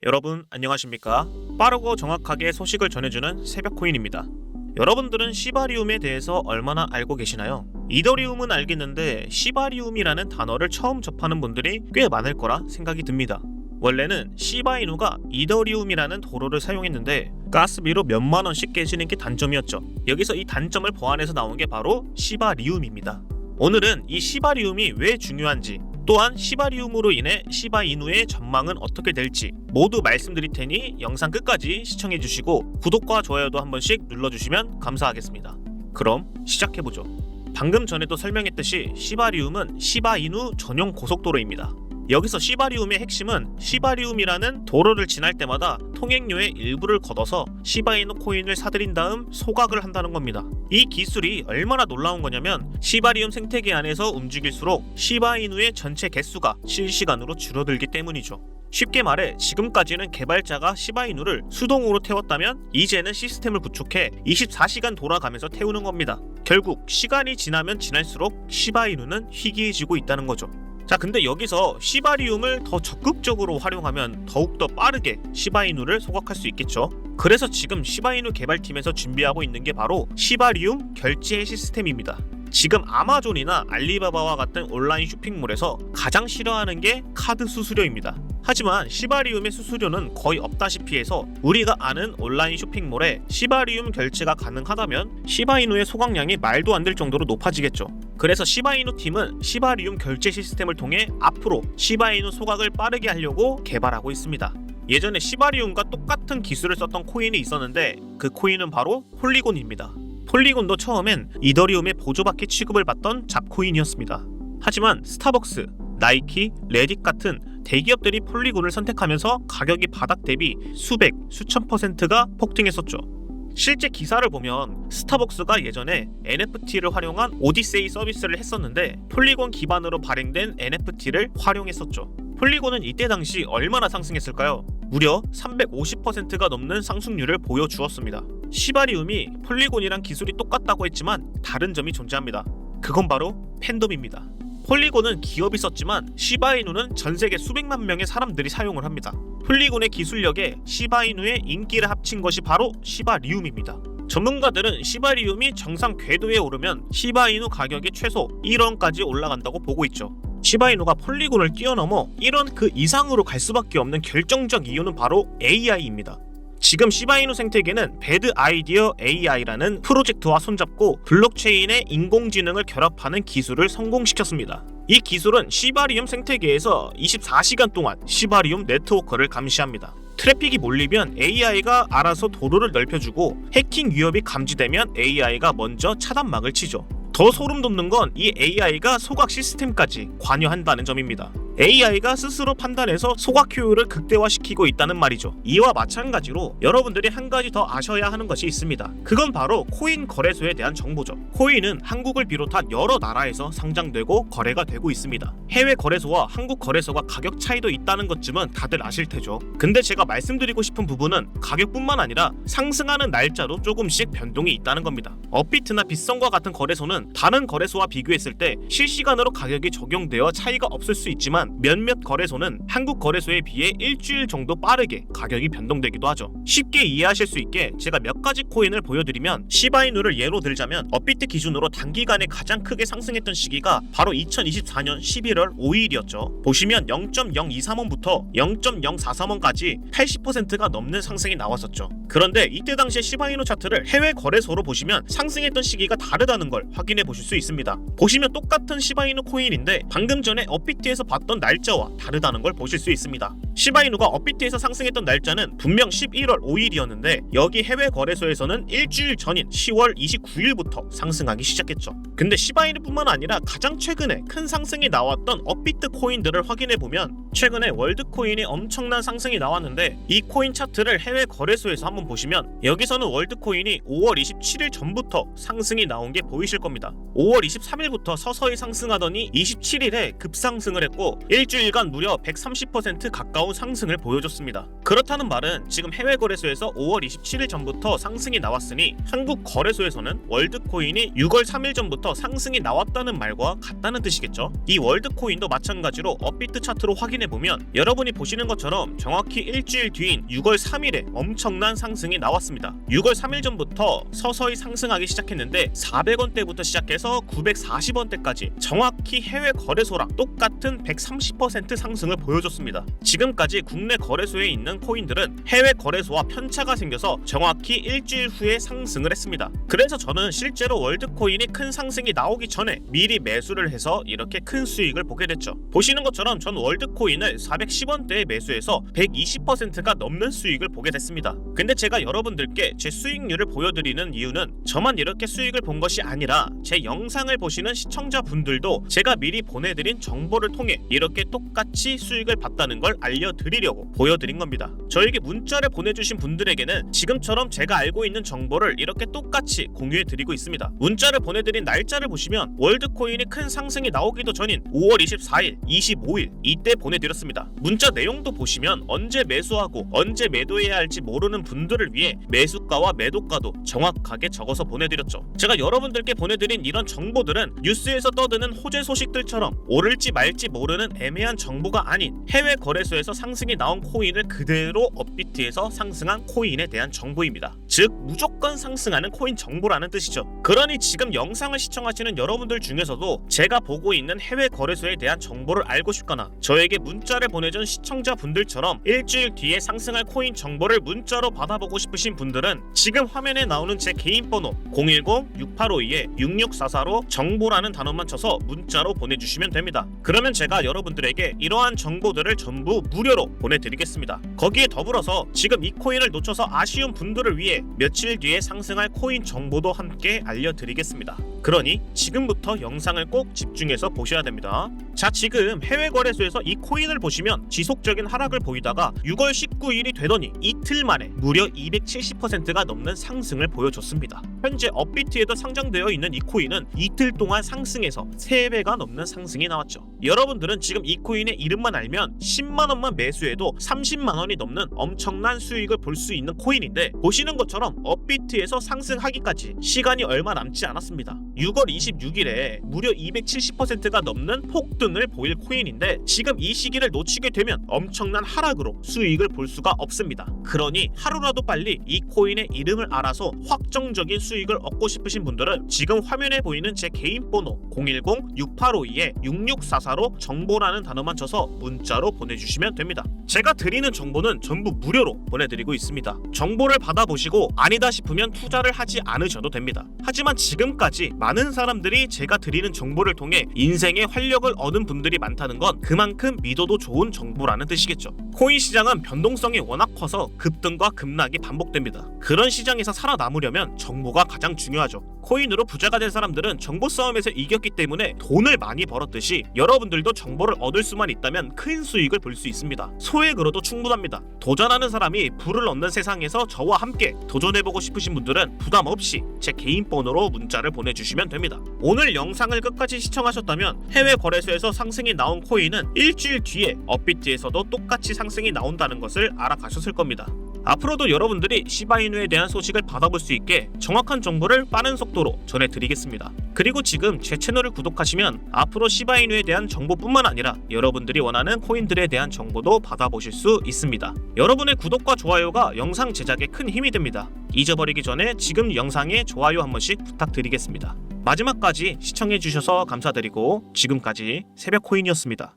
여러분 안녕하십니까? 빠르고 정확하게 소식을 전해주는 새벽코인입니다. 여러분들은 시바리움에 대해서 얼마나 알고 계시나요? 이더리움은 알겠는데 시바리움이라는 단어를 처음 접하는 분들이 꽤 많을 거라 생각이 듭니다. 원래는 시바이누가 이더리움이라는 도로를 사용했는데 가스비로 몇만 원씩 깨지는 게 단점이었죠. 여기서 이 단점을 보완해서 나온 게 바로 시바리움입니다. 오늘은 이 시바리움이 왜 중요한지, 또한 시바리움으로 인해 시바이누의 전망은 어떻게 될지 모두 말씀드릴 테니 영상 끝까지 시청해주시고 구독과 좋아요도 한 번씩 눌러주시면 감사하겠습니다. 그럼 시작해보죠. 방금 전에도 설명했듯이 시바리움은 시바이누 전용 고속도로입니다. 여기서 시바리움의 핵심은 시바리움이라는 도로를 지날 때마다 통행료의 일부를 걷어서 시바이누 코인을 사들인 다음 소각을 한다는 겁니다. 이 기술이 얼마나 놀라운 거냐면 시바리움 생태계 안에서 움직일수록 시바이누의 전체 개수가 실시간으로 줄어들기 때문이죠. 쉽게 말해 지금까지는 개발자가 시바이누를 수동으로 태웠다면 이제는 시스템을 구축해 24시간 돌아가면서 태우는 겁니다. 결국 시간이 지나면 지날수록 시바이누는 희귀해지고 있다는 거죠. 자, 근데 여기서 시바리움을 더 적극적으로 활용하면 더욱더 빠르게 시바이누를 소각할 수 있겠죠. 그래서 지금 시바이누 개발팀에서 준비하고 있는 게 바로 시바리움 결제 시스템입니다. 지금 아마존이나 알리바바와 같은 온라인 쇼핑몰에서 가장 싫어하는 게 카드 수수료입니다. 하지만 시바리움의 수수료는 거의 없다시피 해서 우리가 아는 온라인 쇼핑몰에 시바리움 결제가 가능하다면 시바이누의 소각량이 말도 안 될 정도로 높아지겠죠. 그래서 시바이누 팀은 시바리움 결제 시스템을 통해 앞으로 시바이누 소각을 빠르게 하려고 개발하고 있습니다. 예전에 시바리움과 똑같은 기술을 썼던 코인이 있었는데 그 코인은 바로 폴리곤입니다. 폴리곤도 처음엔 이더리움의 보조받기 취급을 받던 잡코인이었습니다. 하지만 스타벅스, 나이키, 레딧 같은 대기업들이 폴리곤을 선택하면서 가격이 바닥 대비 수백, 수천 %가 폭등했었죠. 실제 기사를 보면 스타벅스가 예전에 NFT를 활용한 오디세이 서비스를 했었는데 폴리곤 기반으로 발행된 NFT를 활용했었죠. 폴리곤은 이때 당시 얼마나 상승했을까요? 무려 350%가 넘는 상승률을 보여주었습니다. 시바리움이 폴리곤이랑 기술이 똑같다고 했지만 다른 점이 존재합니다. 그건 바로 팬덤입니다. 폴리곤은 기업이 썼지만 시바이누는 전세계 수백만 명의 사람들이 사용을 합니다. 폴리곤의 기술력에 시바이누의 인기를 합친 것이 바로 시바리움입니다. 전문가들은 시바리움이 정상 궤도에 오르면 시바이누 가격이 최소 1원까지 올라간다고 보고 있죠. 시바이누가 폴리곤을 뛰어넘어 1원 그 이상으로 갈 수밖에 없는 결정적 이유는 바로 AI입니다. 지금 시바이누 생태계는 배드 아이디어 AI라는 프로젝트와 손잡고 블록체인의 인공지능을 결합하는 기술을 성공시켰습니다. 이 기술은 시바리움 생태계에서 24시간 동안 시바리움 네트워크를 감시합니다. 트래픽이 몰리면 AI가 알아서 도로를 넓혀주고 해킹 위협이 감지되면 AI가 먼저 차단막을 치죠. 더 소름 돋는 건 이 AI가 소각 시스템까지 관여한다는 점입니다. AI가 스스로 판단해서 소각 효율을 극대화시키고 있다는 말이죠. 이와 마찬가지로 여러분들이 한 가지 더 아셔야 하는 것이 있습니다. 그건 바로 코인 거래소에 대한 정보죠. 코인은 한국을 비롯한 여러 나라에서 상장되고 거래가 되고 있습니다. 해외 거래소와 한국 거래소가 가격 차이도 있다는 것쯤은 다들 아실 테죠. 근데 제가 말씀드리고 싶은 부분은 가격뿐만 아니라 상승하는 날짜도 조금씩 변동이 있다는 겁니다. 업비트나 빗썸과 같은 거래소는 다른 거래소와 비교했을 때 실시간으로 가격이 적용되어 차이가 없을 수 있지만 몇몇 거래소는 한국 거래소에 비해 일주일 정도 빠르게 가격이 변동되기도 하죠. 쉽게 이해하실 수 있게 제가 몇 가지 코인을 보여드리면 시바이누를 예로 들자면 업비트 기준으로 단기간에 가장 크게 상승했던 시기가 바로 2024년 11월 5일이었죠. 보시면 0.023원부터 0.043원까지 80%가 넘는 상승이 나왔었죠. 그런데 이때 당시의 시바이누 차트를 해외 거래소로 보시면 상승했던 시기가 다르다는 걸 확인해 보실 수 있습니다. 보시면 똑같은 시바이누 코인인데 방금 전에 업비트에서 봤던 날짜와 다르다는 걸 보실 수 있습니다. 시바이누가 업비트에서 상승했던 날짜는 분명 11월 5일이었는데 여기 해외 거래소에서는 일주일 전인 10월 29일부터 상승하기 시작했죠. 근데 시바이누뿐만 아니라 가장 최근에 큰 상승이 나왔던 업비트 코인들을 확인해 보면 최근에 월드코인이 엄청난 상승이 나왔는데 이 코인 차트를 해외 거래소에서 한번 보시면 여기서는 월드코인이 5월 27일 전부터 상승이 나온 게 보이실 겁니다. 5월 23일부터 서서히 상승하더니 27일에 급상승을 했고 일주일간 무려 130% 가까운 상승을 보여줬습니다. 그렇다는 말은 지금 해외 거래소에서 5월 27일 전부터 상승이 나왔으니 한국 거래소에서는 월드코인이 6월 3일 전부터 상승이 나왔다는 말과 같다는 뜻이겠죠. 이 월드코인도 마찬가지로 업비트 차트로 확인해보면 여러분이 보시는 것처럼 정확히 일주일 뒤인 6월 3일에 엄청난 상승이 나왔습니다. 6월 3일 전부터 서서히 상승하기 시작했는데 400원대부터 시작해서 940원대까지 정확히 해외 거래소랑 똑같은 130% 상승을 보여줬습니다. 지금까지 국내 거래소에 있는 코인들은 해외 거래소와 편차가 생겨서 정확히 일주일 후에 상승을 했습니다. 그래서 저는 실제로 월드코인이 큰 상승이 나오기 전에 미리 매수를 해서 이렇게 큰 수익을 보게 됐죠. 보시는 것처럼 전 월드코인을 410원대에 매수해서 120%가 넘는 수익을 보게 됐습니다. 근데 제가 여러분들께 제 수익률을 보여드리는 이유는 저만 이렇게 수익을 본 것이 아니라 제 영상을 보시는 시청자분들도 제가 미리 보내드린 정보를 통해 이렇게 똑같이 수익을 봤다는 걸 알려드리려고 보여드린 겁니다. 저에게 문자를 보내주신 분들에게는 지금처럼 제가 알고 있는 정보를 이렇게 똑같이 공유해드리고 있습니다. 문자를 보내드린 날짜를 보시면 월드코인이 큰 상승이 나오기도 전인 5월 24일, 25일 이때 보내드렸습니다. 문자 내용도 보시면 언제 매수하고 언제 매도해야 할지 모르는 분들을 위해 매수가와 매도가도 정확하게 적어서 보내드렸죠. 제가 여러분들께 보내드린 이런 정보들은 뉴스에서 떠드는 호재 소식들처럼 오를지 말지 모르는 애매한 정보가 아닌 해외 거래소에서 상승이 나온 코인을 그대로 업비트에서 상승한 코인에 대한 정보입니다. 즉 무조건 상승하는 코인 정보라는 뜻이죠. 그러니 지금 영상을 시청하시는 여러분들 중에서도 제가 보고 있는 해외 거래소에 대한 정보를 알고 싶거나 저에게 문자를 보내준 시청자분들처럼 일주일 뒤에 상승할 코인 정보를 문자로 받아보고 싶으신 분들은 지금 화면에 나오는 제 개인 번호 010-6852-6644로 정보라는 단어만 쳐서 문자로 보내주시면 됩니다. 그러면 제가 여러분들에게 이러한 정보들을 전부 무료로 보내드리겠습니다. 거기에 더불어서 지금 이 코인을 놓쳐서 아쉬운 분들을 위해 며칠 뒤에 상승할 코인 정보도 함께 알려드리겠습니다. 그러니 지금부터 영상을 꼭 집중해서 보셔야 됩니다. 자, 지금 해외 거래소에서 이 코인을 보시면 지속적인 하락을 보이다가 6월 19일이 되더니 이틀 만에 무려 270%가 넘는 상승을 보여줬습니다. 현재 업비트에도 상장되어 있는 이 코인은 이틀 동안 상승해서 3배가 넘는 상승이 나왔죠. 여러분들은 지금 이 코인의 이름만 알면 10만원만 매수해도 30만원이 넘는 엄청난 수익을 볼 수 있는 코인인데 보시는 것처럼 업비트에서 상승하기까지 시간이 얼마 남지 않았습니다. 6월 26일에 무려 270%가 넘는 폭등을 보일 코인인데 지금 이 시기를 놓치게 되면 엄청난 하락으로 수익을 볼 수가 없습니다. 그러니 하루라도 빨리 이 코인의 이름을 알아서 확정적인 수익을 얻고 싶으신 분들은 지금 화면에 보이는 제 개인 번호 010-6852-6644로 정보라는 단어만 쳐서 문자로 보내주시면 됩니다. 제가 드리는 정보는 전부 무료로 보내드리고 있습니다. 정보를 받아보시고 아니다 싶으면 투자를 하지 않으셔도 됩니다. 하지만 지금까지 많은 사람들이 제가 드리는 정보를 통해 인생의 활력을 얻은 분들이 많다는 건 그만큼 믿어도 좋은 정보라는 뜻이겠죠. 코인 시장은 변동성이 워낙 커서 급등과 급락이 반복됩니다. 그런 시장에서 살아남으려면 정보가 가장 중요하죠. 코인으로 부자가 된 사람들은 정보 싸움에서 이겼기 때문에 돈을 많이 벌었듯이 여러분들도 정보를 얻을 수만 있다면 큰 수익을 볼 수 있습니다. 소액으로도 충분합니다. 도전하는 사람이 부를 얻는 세상에서 저와 함께 도전해보고 싶으신 분들은 부담 없이 제 개인 번호로 문자를 보내주시면 됩니다. 오늘 영상을 끝까지 시청하셨다면 해외 거래소에서 상승이 나온 코인은 일주일 뒤에 업비트에서도 똑같이 상승이 나온다는 것을 알아가셨을 겁니다. 앞으로도 여러분들이 시바이누에 대한 소식을 받아볼 수 있게 정확한 정보를 빠른 속도로 전해드리겠습니다. 그리고 지금 제 채널을 구독하시면 앞으로 시바이누에 대한 정보뿐만 아니라 여러분들이 원하는 코인들에 대한 정보도 받아보실 수 있습니다. 여러분의 구독과 좋아요가 영상 제작에 큰 힘이 됩니다. 잊어버리기 전에 지금 영상에 좋아요 한 번씩 부탁드리겠습니다. 마지막까지 시청해주셔서 감사드리고 지금까지 새벽코인이었습니다.